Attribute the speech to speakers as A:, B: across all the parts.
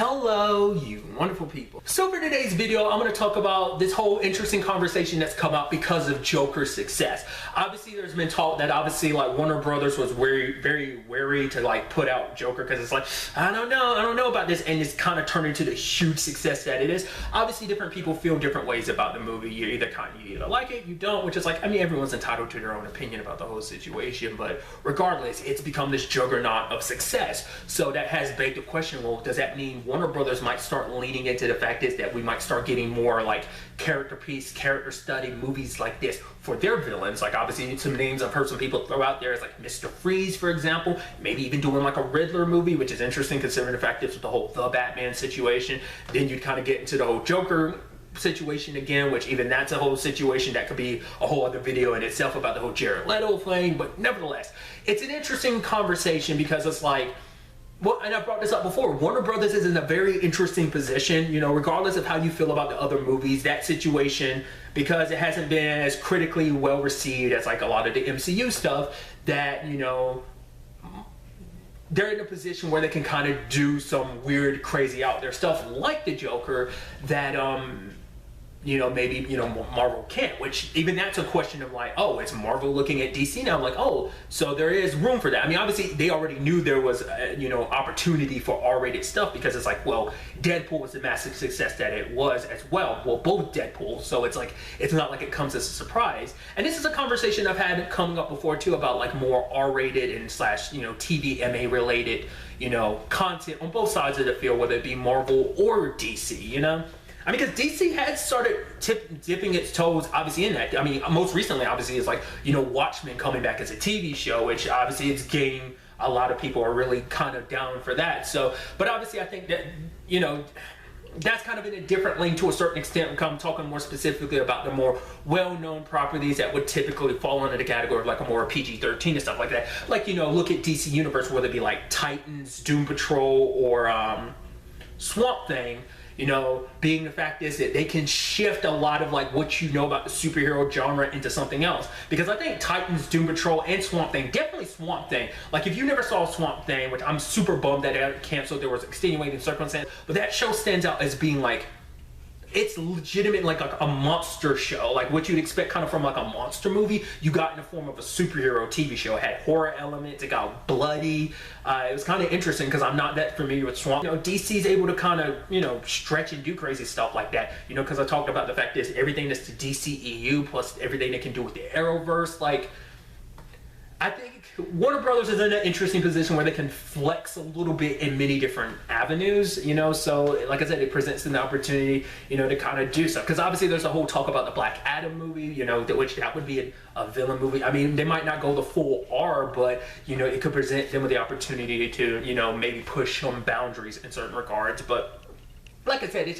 A: Hello, you wonderful people. So for today's video, I'm going to talk about this whole interesting conversation that's come up because of Joker's success. Obviously, there's been talk that obviously like Warner Brothers was very wary to like put out Joker because it's like, I don't know about this, and it's kind of turned into the huge success that it is. Obviously, different people feel different ways about the movie. You either like it, you don't, which is like, I mean, everyone's entitled to their own opinion about the whole situation, but regardless, it's become this juggernaut of success. So that has begged the question, well, does that mean Warner Brothers might start leaning into the fact is that we might start getting more like character study movies like this for their villains? Like obviously some names I've heard some people throw out there is like Mr. Freeze, for example, maybe even doing like a Riddler movie, which is interesting considering the fact this with the whole The Batman situation. Then you'd kind of get into the whole Joker situation again, which even that's a whole situation that could be a whole other video in itself about the whole Jared Leto thing. But nevertheless, it's an interesting conversation because it's like, well, and I brought this up before, Warner Brothers is in a very interesting position, you know, regardless of how you feel about the other movies, that situation, because it hasn't been as critically well received as like a lot of the MCU stuff, that, you know, they're in a position where they can kind of do some weird, crazy out there stuff like the Joker that, you know, maybe, you know, Marvel can't, which even that's a question of like, oh, is Marvel looking at DC now? I'm like, oh, so there is room for that. I mean, obviously they already knew there was, you know, opportunity for R-rated stuff because it's like, well, Deadpool was the massive success that it was as well. Well, both Deadpool. So it's like, it's not like it comes as a surprise. And this is a conversation I've had coming up before too about like more R-rated and slash, you know, TVMA related, you know, content on both sides of the field, whether it be Marvel or DC, you know? I mean, because DC has started dipping its toes, obviously, in that. I mean, most recently, obviously, it's like, you know, Watchmen coming back as a TV show, which obviously it's gaining, a lot of people are really kind of down for that. So, but obviously, I think that, you know, that's kind of in a different lane to a certain extent. I'm talking more specifically about the more well-known properties that would typically fall under the category of like a more PG-13 and stuff like that. Like, you know, look at DC Universe, whether it be like Titans, Doom Patrol, or Swamp Thing. You know, being the fact is that they can shift a lot of like what you know about the superhero genre into something else. Because I think Titans, Doom Patrol, and Swamp Thing, definitely Swamp Thing. Like if you never saw Swamp Thing, which I'm super bummed that it got canceled, there was extenuating circumstance, but that show stands out as being like, it's legitimate like a monster show, like what you'd expect kind of from like a monster movie. You got in the form of a superhero TV show. It had horror elements, it got bloody. It was kind of interesting because I'm not that familiar with Swamp. You know, DC's able to kind of, you know, stretch and do crazy stuff like that. You know, because I talked about the fact is everything that's the DCEU plus everything they can do with the Arrowverse. Like, I think Warner Brothers is in an interesting position where they can flex a little bit in many different avenues, you know, so like I said, it presents an opportunity, you know, to kind of do stuff. Because obviously there's a whole talk about the Black Adam movie, you know, which that would be a villain movie. I mean, they might not go the full R, but, you know, it could present them with the opportunity to, you know, maybe push some boundaries in certain regards. But like I said, it's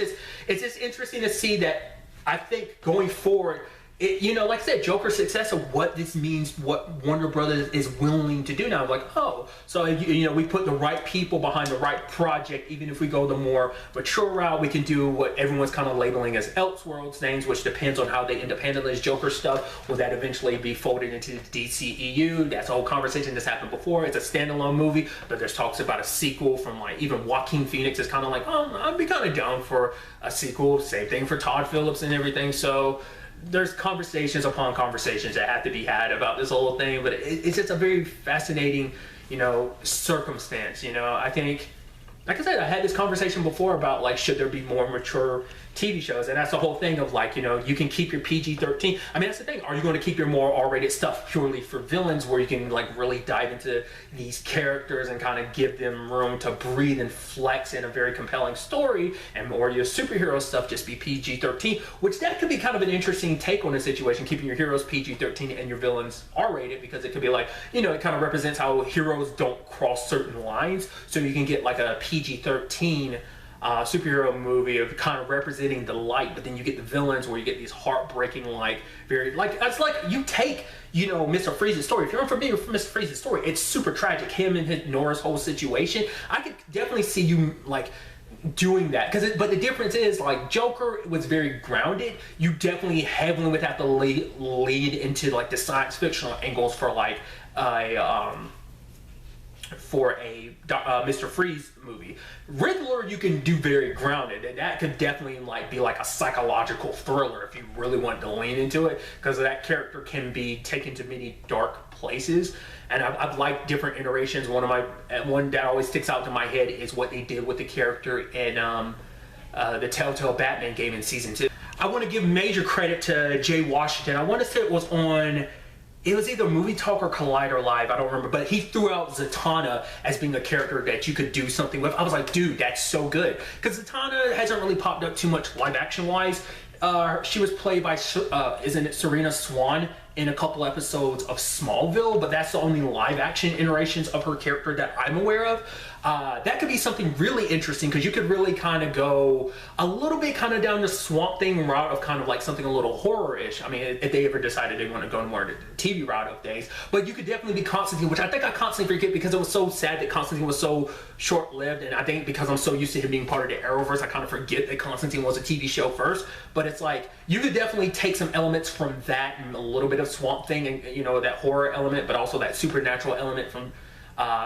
A: just interesting to see that. I think going forward, you know, like I said, Joker's success of what this means, what Warner Brothers is willing to do now. Like, oh, so you know, we put the right people behind the right project. Even if we go the more mature route, we can do what everyone's kind of labeling as Elseworlds things, which depends on how they end up handling this Joker stuff. Will that eventually be folded into the DCEU? That's a whole conversation that's happened before. It's a standalone movie, but there's talks about a sequel from like even Joaquin Phoenix is kind of like, oh, I'd be kind of down for a sequel. Same thing for Todd Phillips and everything. So there's conversations upon conversations that have to be had about this whole thing, but it's just a very fascinating, you know, circumstance. You know, I think, like I said, I had this conversation before about like, should there be more mature TV shows? And that's the whole thing of like, you know, you can keep your PG-13. I mean, that's the thing. Are you going to keep your more R-rated stuff purely for villains, where you can like really dive into these characters and kind of give them room to breathe and flex in a very compelling story, and or your superhero stuff just be PG-13, which that could be kind of an interesting take on the situation, keeping your heroes PG-13 and your villains R-rated, because it could be like, you know, it kind of represents how heroes don't cross certain lines. So you can get like a PG-13 superhero movie of kind of representing the light, but then you get the villains where you get these heartbreaking, like very, like, it's like you take, you know, Mr. Freeze's story. If you're unfamiliar with Mr. Freeze's story, it's super tragic. Him and Nora's whole situation. I could definitely see you like doing that, but the difference is like Joker was very grounded. You definitely heavily would have to lead into like the science fictional angles for like for a Mr. Freeze movie. Riddler you can do very grounded, and that could definitely like be like a psychological thriller if you really want to lean into it, because that character can be taken to many dark places. And I've liked different iterations. One that always sticks out to my head is what they did with the character in the Telltale Batman game in season 2. I want to give major credit to Jay Washington. I want to say it was either Movie Talk or Collider Live, I don't remember, but he threw out Zatanna as being a character that you could do something with. I was like, dude, that's so good. Because Zatanna hasn't really popped up too much live action wise. She was played by, isn't it Serena Swan in a couple episodes of Smallville, but that's the only live action iterations of her character that I'm aware of. That could be something really interesting, because you could really kind of go a little bit kind of down the Swamp Thing route of kind of like something a little horror-ish. I mean, if they ever decided they want to go more to the TV route of things. But you could definitely be Constantine, which I think I constantly forget because it was so sad that Constantine was so short-lived, and I think because I'm so used to him being part of the Arrowverse, I kind of forget that Constantine was a TV show first. But it's like, you could definitely take some elements from that and a little bit of Swamp Thing and, you know, that horror element, but also that supernatural element from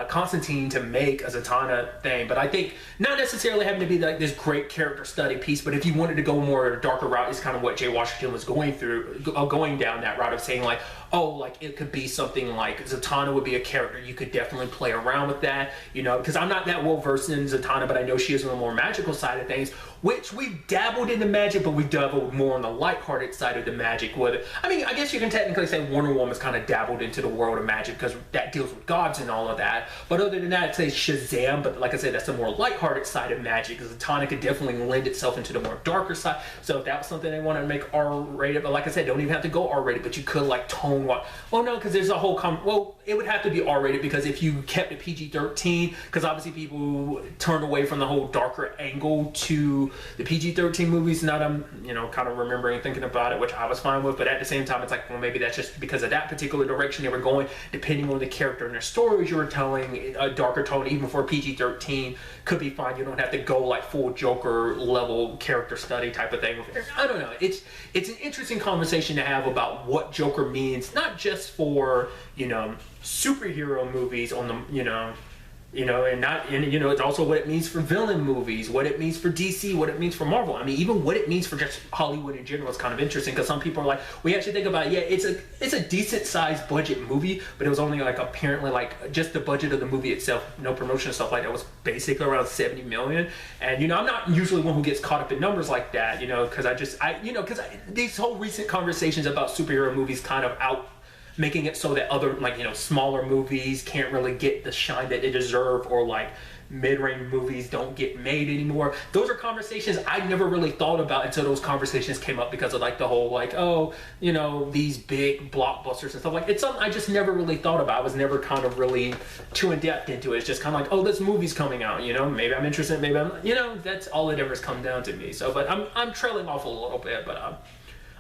A: Constantine to make a Zatanna thing. But I think not necessarily having to be like this great character study piece, but if you wanted to go more darker route, is kind of what Jay Washington was going down that route of saying like, oh, like it could be something like Zatanna would be a character you could definitely play around with that, you know, because I'm not that well versed in Zatanna, but I know she is on the more magical side of things, which we've dabbled in the magic, but we dabbled more on the lighthearted side of the magic with it. I mean, I guess you can technically say Wonder Woman's kind of dabbled into the world of magic because that deals with gods and all of that. But other than that, I'd say Shazam, but like I said, that's the more lighthearted side of magic, because Zatanna could definitely lend itself into the more darker side. So if that was something they wanted to make R-rated, but like I said, don't even have to go R-rated, but you could like tone what. Well, no, because there's a whole well, it would have to be R-rated, because if you kept it PG-13, because obviously people turned away from the whole darker angle to the PG-13 movies. Now that I'm, you know, kind of remembering and thinking about it, which I was fine with, but at the same time, it's like, well, maybe that's just because of that particular direction they were going, depending on the character and the stories you were telling. A darker tone, even for PG-13, could be fine. You don't have to go like full Joker level character study type of thing. I don't know. It's an interesting conversation to have about what Joker means, not just for, you know, superhero movies on the, you know, and you know, it's also what it means for villain movies, what it means for DC, what it means for Marvel. I mean, even what it means for just Hollywood in general is kind of interesting, because some people are like, we actually think about it, yeah, it's a decent sized budget movie, but it was only like apparently like just the budget of the movie itself, no promotion and stuff like that, was basically around 70 million. And you know, I'm not usually one who gets caught up in numbers like that, you know, because these whole recent conversations about superhero movies kind of making it so that other, like, you know, smaller movies can't really get the shine that they deserve, or like mid-range movies don't get made anymore. Those are conversations I never really thought about until those conversations came up, because of like the whole like, oh, you know, these big blockbusters and stuff. Like, it's something I just never really thought about. I was never kind of really too in depth into it. It's just kind of like, oh, this movie's coming out, you know, maybe I'm interested, maybe I'm, you know, that's all it ever's come down to me. So, but I'm trailing off a little bit, but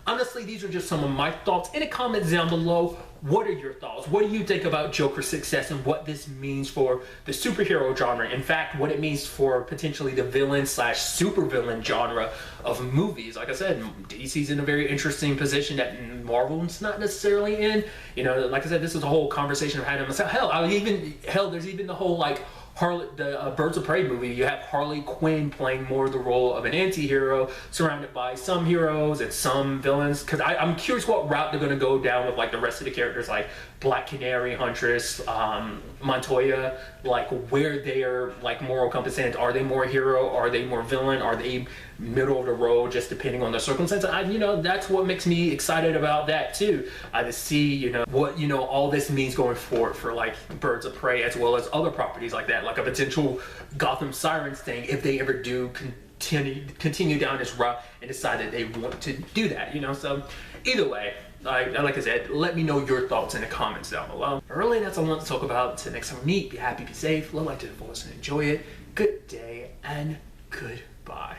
A: honestly, these are just some of my thoughts. In the comments down below, what are your thoughts? What do you think about Joker's success and what this means for the superhero genre? In fact, what it means for potentially the villain/supervillain genre of movies. Like I said, DC's in a very interesting position that Marvel's not necessarily in. You know, like I said, this is a whole conversation I've had in myself. There's even the whole like Birds of Prey movie. You have Harley Quinn playing more the role of an anti-hero, surrounded by some heroes and some villains. Because I'm curious what route they're going to go down with like the rest of the characters, like Black Canary, Huntress, Montoya, like where their like moral compass ends. Are they more hero? Are they more villain? Are they middle of the road, just depending on the circumstances? You know, that's what makes me excited about that too. To see, you know, what, you know, all this means going forward for like Birds of Prey, as well as other properties like that, like a potential Gotham Sirens thing, if they ever do continue down this route and decide that they want to do that, you know. So either way, like I said, let me know your thoughts in the comments down below. Really, that's all I want to talk about. Until next time we meet, be happy, be safe, live life to the fullest, and enjoy it. Good day and goodbye.